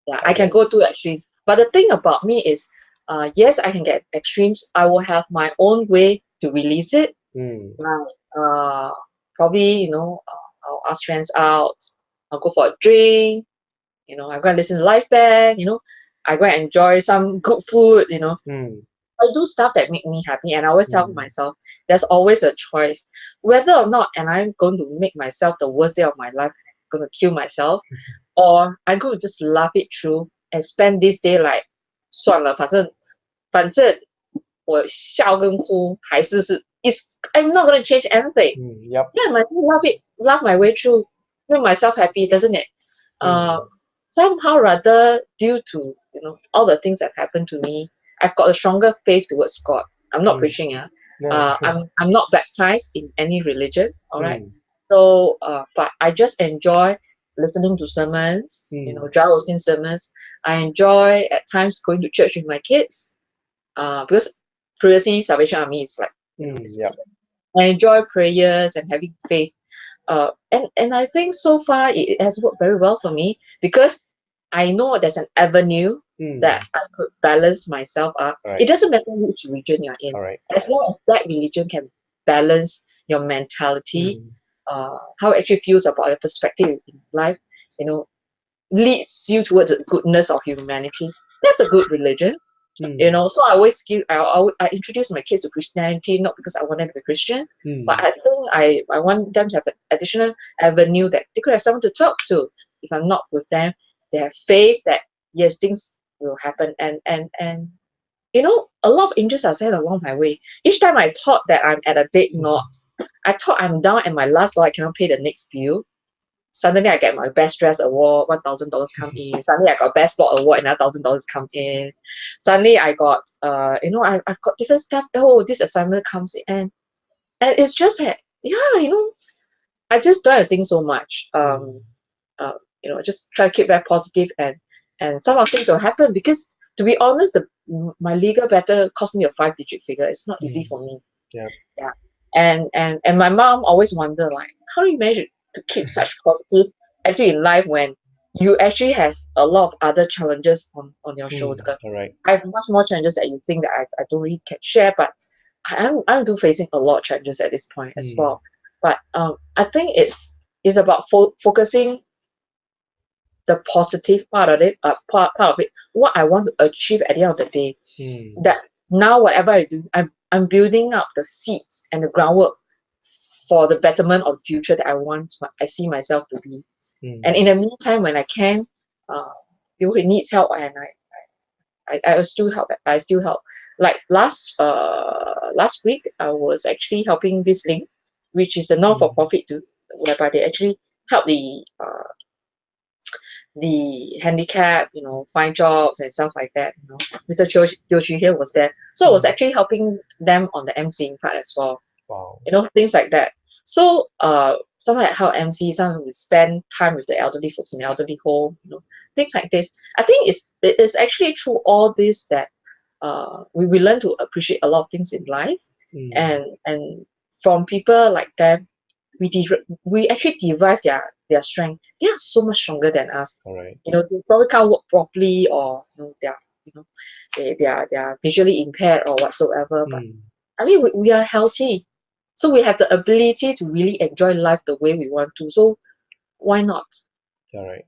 Yeah, I can go 2 extremes. But the thing about me is, yes, I can get extremes. I will have my own way to release it. Like, probably, you know, I'll ask friends out. I'll go for a drink. You know, I go and listen to live band. You know, I go and enjoy some good food. You know, I do stuff that make me happy, and I always tell myself there's always a choice, whether or not, and I'm going to make myself the worst day of my life. I'm going to kill myself, or I'm going to just laugh it through and spend this day like 算了，反正我笑跟哭还是I'm not going to change anything. Yep. Yeah, laugh my way through, make myself happy, doesn't it? Somehow rather, due to, you know, all the things that happened to me, I've got a stronger faith towards God. I'm not preaching. I'm not baptized in any religion. All right. So, but I just enjoy listening to sermons, Joel Osteen sermons. I enjoy at times going to church with my kids, because previously Salvation Army is like, I enjoy prayers and having faith. And I think so far it has worked very well for me, because I know there's an avenue that I could balance myself up. It doesn't matter which religion you're in, as long as that religion can balance your mentality, how it actually feels about your perspective in life, leads you towards the goodness of humanity. That's a good religion. So I introduce my kids to Christianity, not because I want them to be Christian, but I think I want them to have an additional avenue that they could have someone to talk to. If I'm not with them, they have faith that yes, things will happen. And a lot of angels are sent along my way. Each time I thought that I'm at a dead knot, I thought I'm down at my last dollar, I cannot pay the next bill. Suddenly I get my best dress award, $1,000 come in. Suddenly I got best blog award, another $1,000 come in. Suddenly I got, I've got different stuff. Oh, this assignment comes in, and it's just that, I just don't think so much. Just try to keep very positive, and some of things will happen, because to be honest, my legal battle cost me a 5-digit figure. It's not easy for me. Yeah. And my mom always wondered, like, how do you manage to keep such positive actually in life when you actually has a lot of other challenges on your shoulder. I have much more challenges that you think that I don't really can share, but I'm facing a lot of challenges at this point as well. But I think it's about focusing the positive part of it, what I want to achieve at the end of the day. That now whatever I do, I'm building up the seeds and the groundwork for the betterment of the future that I see myself to be. And in the meantime, when I can, people who needs help, and I still help. Like last week, I was actually helping this link, which is a non-for-profit whereby they actually help the handicapped, find jobs and stuff like that. Mr. Choo here was there, so I was actually helping them on the emceeing part as well. Wow. Things like that. So sometimes I help MC, sometimes we spend time with the elderly folks in the elderly home, things like this. I think it's actually through all this that we learn to appreciate a lot of things in life, and from people like them, we actually derive their strength. They are so much stronger than us. They probably can't work properly, or they are visually impaired or whatsoever. But I mean, we are healthy. So we have the ability to really enjoy life the way we want to. So why not? All right.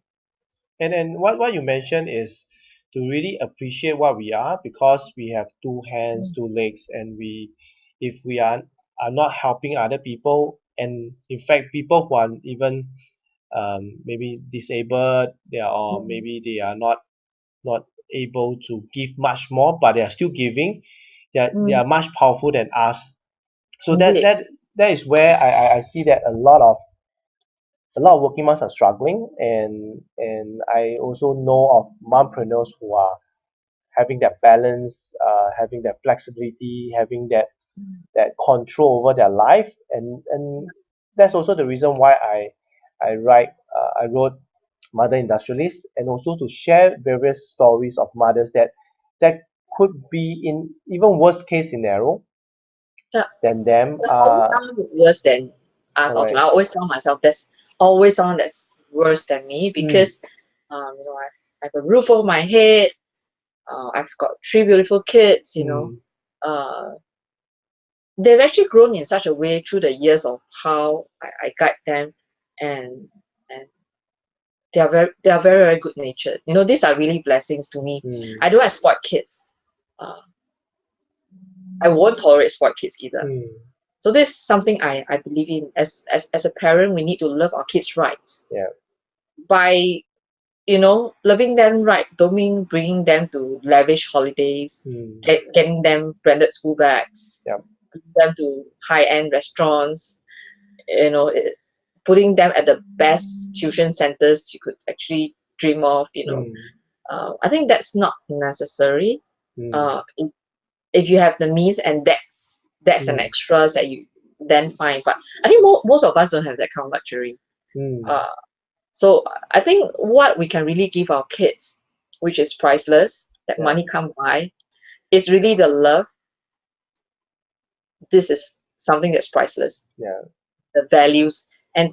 And then what you mentioned is to really appreciate what we are, because we have 2 hands, 2 legs, and if we are not helping other people, and in fact people who are even maybe disabled, maybe they are not able to give much more, but they are still giving. They are much powerful than us. So that is where I see that a lot of working moms are struggling, and I also know of mompreneurs who are having that balance, having that flexibility, having that control over their life, and that's also the reason why I wrote Mother Industrialist, and also to share various stories of mothers that could be in even worst case scenario than them. There's always someone worse than us. I always tell myself there's always someone that's worse than me, because I have a roof over my head. I've got 3 beautiful kids. They've actually grown in such a way through the years of how I guide them, and they are very, very good natured. These are really blessings to me. I don't exploit kids. I won't tolerate spoiled kids either. So this is something I believe in. As a parent, we need to love our kids right. By loving them right, don't mean bringing them to lavish holidays, getting them branded school bags, bringing them to high-end restaurants, putting them at the best tuition centers you could actually dream of. I think that's not necessary. If you have the means, and that's an extra that then fine. But I think most of us don't have that kind of luxury. Mm. So I think what we can really give our kids, which is priceless, that money can't buy, is really the love. This is something that's priceless. Yeah. The values and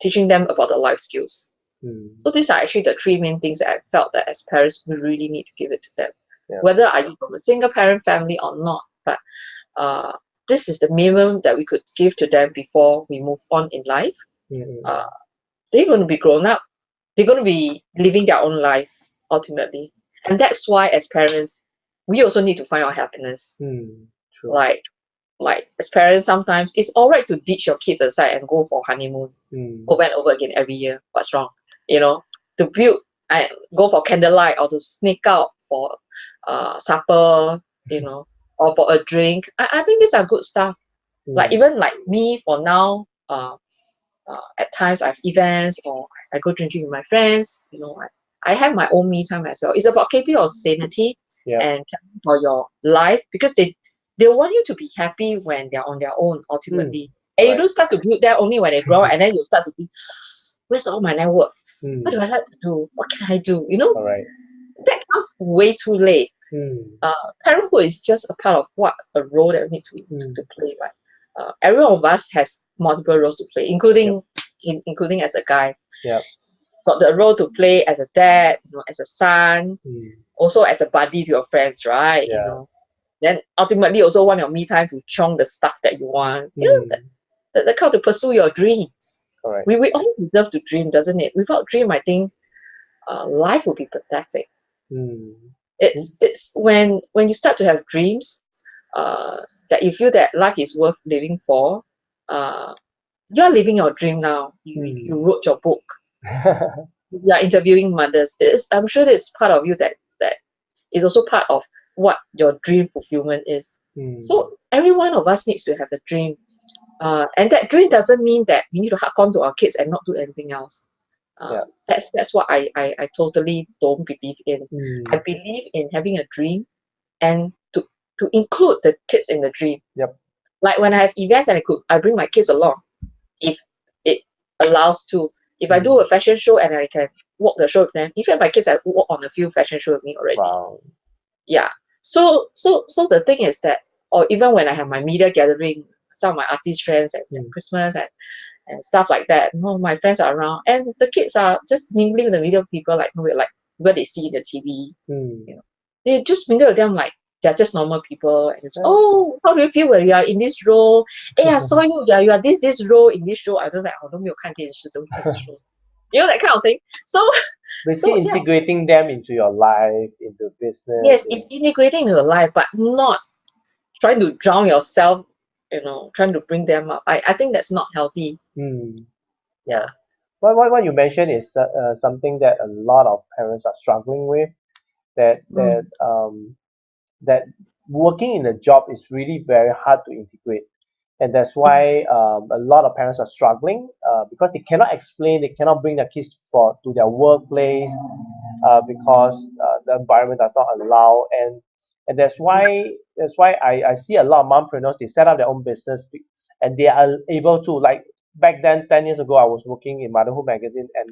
teaching them about the life skills. Mm. So these are actually the three main things that I felt that as parents we really need to give it to them. Yeah. Whether are you from a single parent family or not, but this is the minimum that we could give to them before we move on in life. Mm. They're going to be grown up. They're going to be living their own life ultimately. And that's why as parents, we also need to find our happiness. True. Like as parents, sometimes it's all right to ditch your kids aside and go for honeymoon over and over again every year. What's wrong? You know, to build and go for candlelight or to sneak out for supper, you know, or for a drink. I think these are good stuff. Like even like me for now, at times I have events or I go drinking with my friends. You know, I have my own me time as well. It's about keeping your sanity and planning for your life, because they want you to be happy when they're on their own ultimately. And you don't start to build that only when they grow up, and then you start to think, where's all my network? What do I like to do? What can I do? You know, that comes way too late. Parenthood is just a part of a role that we need to play, right? Every one of us has multiple roles to play, including including as a guy. Got the role to play as a dad, you know, as a son, also as a buddy to your friends, right? You know, then ultimately also want your me time to chong the stuff that you want. You know, the kind to pursue your dreams. We all deserve to dream, doesn't it? Without dream, I think life would be pathetic. It's when you start to have dreams that you feel that life is worth living for. You're living your dream now. You wrote your book. You are interviewing mothers. I'm sure it's part of you that is also part of what your dream fulfillment is. So every one of us needs to have a dream. And that dream doesn't mean that we need to hug on to our kids and not do anything else. That's what I totally don't believe in. I believe in having a dream and to include the kids in the dream. Like when I have events and I bring my kids along, if it allows to. If I do a fashion show and I can walk the show with them, even my kids have walked on a few fashion shows with me already. Yeah. So the thing is that, or even when I have my media gathering, some of my artist friends at Christmas and stuff like that, you know, my friends are around and the kids are just mingling with the media people like what they see in the TV. You know, they just mingle with them like they're just normal people. And it's, oh, how do you feel when you are in this role? Hey, I saw you. You are this role in this show. I was like, oh, don't you show. You know, that kind of thing. So basically integrating them into your life, into business. Yes, it's integrating into your life, but not trying to drown yourself, you know, trying to bring them up. I think that's not healthy. Yeah. What you mentioned is something that a lot of parents are struggling with. That working in a job is really very hard to integrate, and that's why a lot of parents are struggling because they cannot explain, they cannot bring their kids to their workplace because the environment does not allow, and that's why I see a lot of mompreneurs, they set up their own business and they are able to, like back then 10 years ago I was working in Motherhood magazine and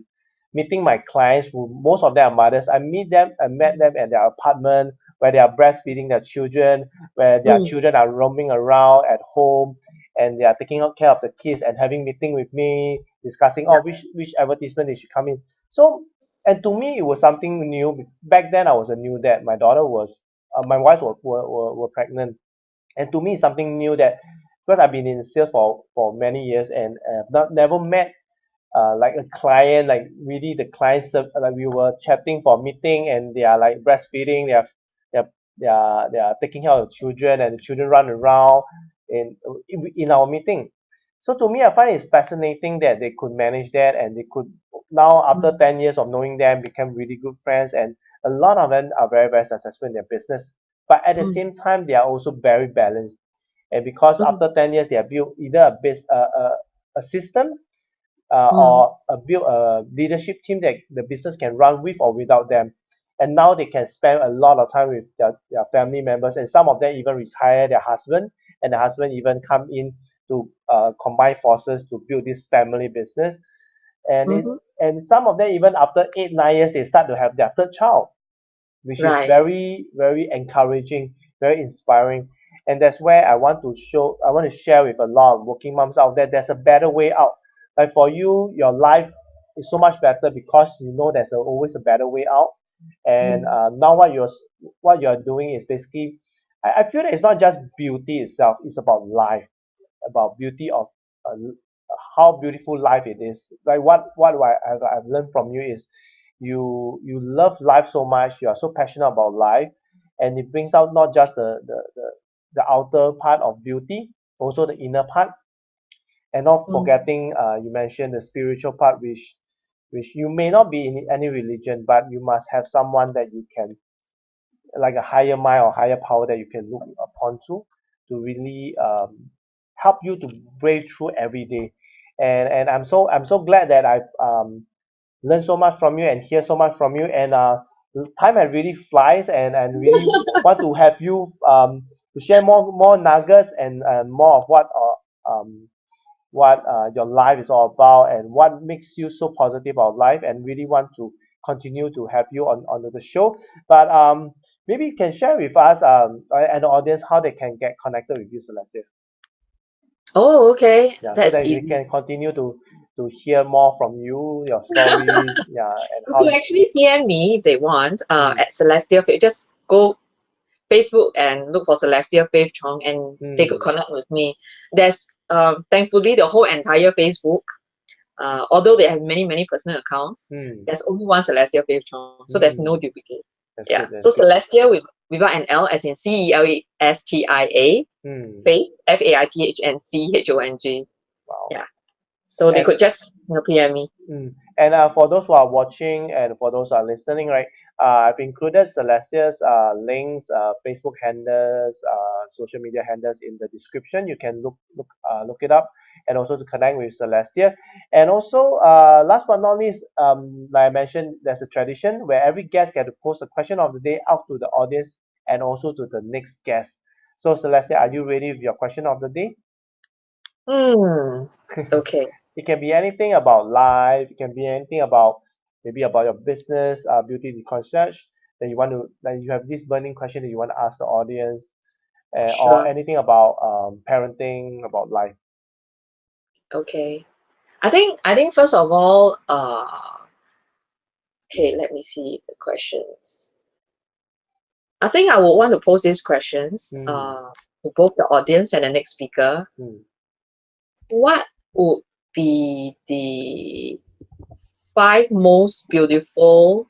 meeting my clients who most of them are mothers. I met them at their apartment where they are breastfeeding their children, where their children are roaming around at home and they are taking care of the kids and having meeting with me, discussing which advertisement they should come in. So, and to me it was something new. Back then I was a new dad. My daughter was my wife were pregnant, and to me it's something new, that because I've been in sales for many years and never met like a client, like really the clients, like we were chatting for meeting and they are like breastfeeding, they are taking care of the children and the children run around in our meeting. So to me I find it's fascinating that they could manage that, and they could now after 10 years of knowing them become really good friends, and a lot of them are very, very successful in their business, but at the same time they are also very balanced. And because after 10 years they have built either a system or build a leadership team that the business can run with or without them. And now they can spend a lot of time with their family members, and some of them even retire their husband, and the husband even come in to combine forces to build this family business. And some of them, even after 8-9 years, they start to have their third child, which is Right. very, very encouraging, very inspiring. And that's where I want to share with a lot of working moms out there, there's a better way out. Like for you, your life is so much better because you know there's always a better way out. And now what you're doing is basically, I feel that it's not just beauty itself, it's about life, about beauty of uh, how beautiful life it is. Like I've learned from you is you love life so much, you are so passionate about life, and it brings out not just the outer part of beauty, also the inner part, and not forgetting you mentioned the spiritual part, which you may not be in any religion, but you must have someone that you can, like a higher mind or higher power that you can look upon to really help you to brave through every day. And I'm so glad that I've learned so much from you and hear so much from you. And time has really flies, and really want to have you to share more nuggets and more of what your life is all about and what makes you so positive about life, and really want to continue to have you on the show. But maybe you can share with us and the audience how they can get connected with you, Celestia. Oh, okay. Yeah, so That's that we easy. can continue to hear more from you, your stories, yeah, and You how. can actually PM me if they want Mm, at Celestia Faith. Just go Facebook and look for Celestia Faith Chong, and they could mm, connect with me. There's thankfully the whole entire Facebook, although they have many personal accounts, mm, there's only one Celestia Faith Chong, so there's no mm. duplicate. That's Yeah. good. That's So good. Celestia without an L, as in Celestia, Mm, Faith, FAITHNCHONG. wow. Yeah. So they And could just PM me. And for those who are watching and for those who are listening, right, I've included Celestia's links, Facebook handles, social media handles in the description. You can look it up, and also to connect with Celestia. And also, last but not least, like I mentioned, there's a tradition where every guest get to post a question of the day out to the audience and also to the next guest. So, Celestia, are you ready with your question of the day? Okay. It can be anything about life. It can be anything about maybe about your business, beauty concierge. That you want to, that you have this burning question that you want to ask the audience, or Sure. anything about parenting, about life. Okay. I think first of all, okay, let me see the questions. I think I would want to pose these questions Mm, to both the audience and the next speaker. mm. What would be the 5 most beautiful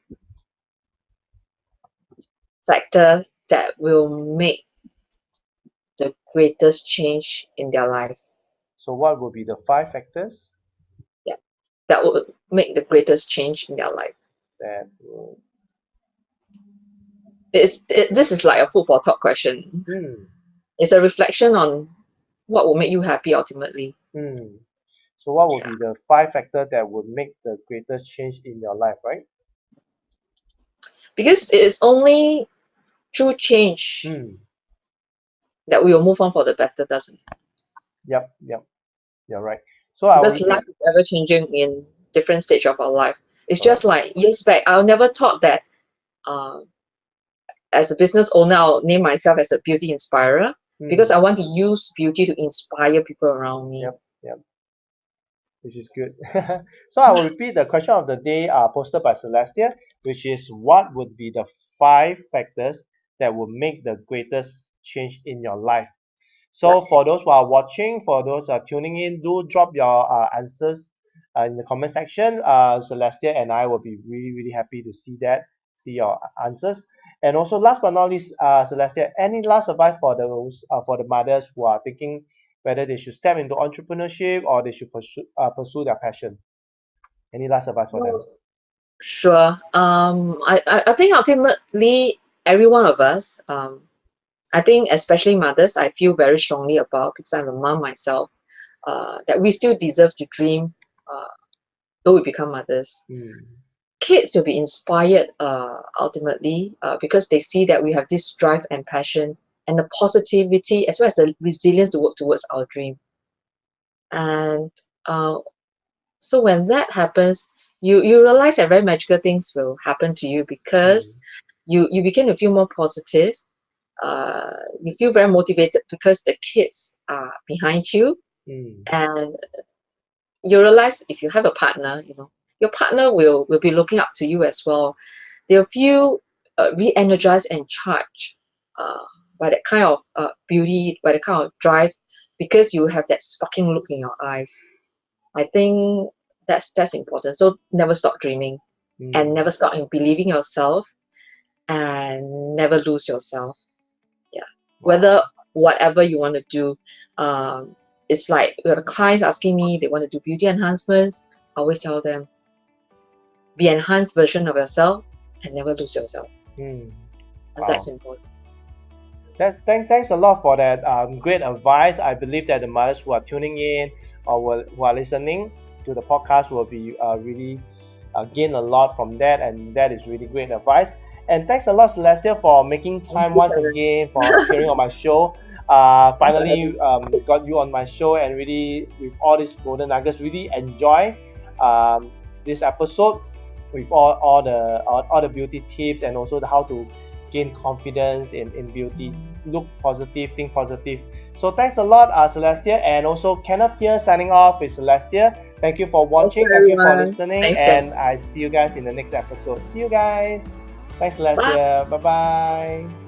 factors that will make the greatest change in their life? So, what would be the 5 factors Yeah, that would make the greatest change in their life. that will? This is like a food for thought question. Mm, It's a reflection on what will make you happy ultimately. mm. So, what would Yeah. be the 5 factors that would make the greatest change in your life, right? Because it is only through change Mm. that we will move on for the better, doesn't it? Yep. You're right. So I'll Because repeat. life is ever changing in different stage of our life. It's just Correct. like years back, I never thought that uh, as a business owner, I'll name myself as a beauty inspirer, because Mm. I want to use beauty to inspire people around me. Yep. Which is good. So I will repeat the question of the day posted by Celestia, which is what would be the 5 factors that will make the greatest change in your life? So for Yes. those who are watching, for those who are tuning in, do drop your answers in the comment section. Celestia and I will be really happy to see your answers. And also, last but not least, Celestia, any last advice for for the mothers who are thinking whether they should step into entrepreneurship or they should pursue their passion? Any last advice for them? Sure. I think ultimately every one of us, I think especially mothers, I feel very strongly about, because I'm a mom myself, that we still deserve to dream, though we become mothers. Mm. Kids will be inspired ultimately because they see that we have this drive and passion and the positivity as well as the resilience to work towards our dream. And so when that happens, you realize that very magical things will happen to you, because you begin to feel more positive. You feel very motivated because the kids are behind you, and you realize if you have a partner, your partner will be looking up to you as well. They'll feel re-energized and charged by that kind of beauty, by that kind of drive, because you have that sparking look in your eyes. I think that's important. So never stop dreaming, and never stop in believing yourself, and never lose yourself. Yeah. Whether whatever you want to do, it's like when a client's asking me they want to do beauty enhancements, I always tell them, be an enhanced version of yourself and never lose yourself. And that's important. Thanks a lot for that great advice. I believe that the mothers who are tuning in or who are listening to the podcast will be really gain a lot from that, and that is really great advice. And thanks a lot, Celestia, for making time once again for appearing on my show. Finally got you on my show, and really with all these golden nuggets, really enjoy this episode with all the beauty tips, and also how to gain confidence in beauty. Look positive, think positive. So thanks a lot, Celestia, and also Kenneth here signing off with Celestia. Thank you for watching. Thank you for listening. Thanks, and I see you guys in the next episode. See you guys. Thanks, Celestia. Bye bye.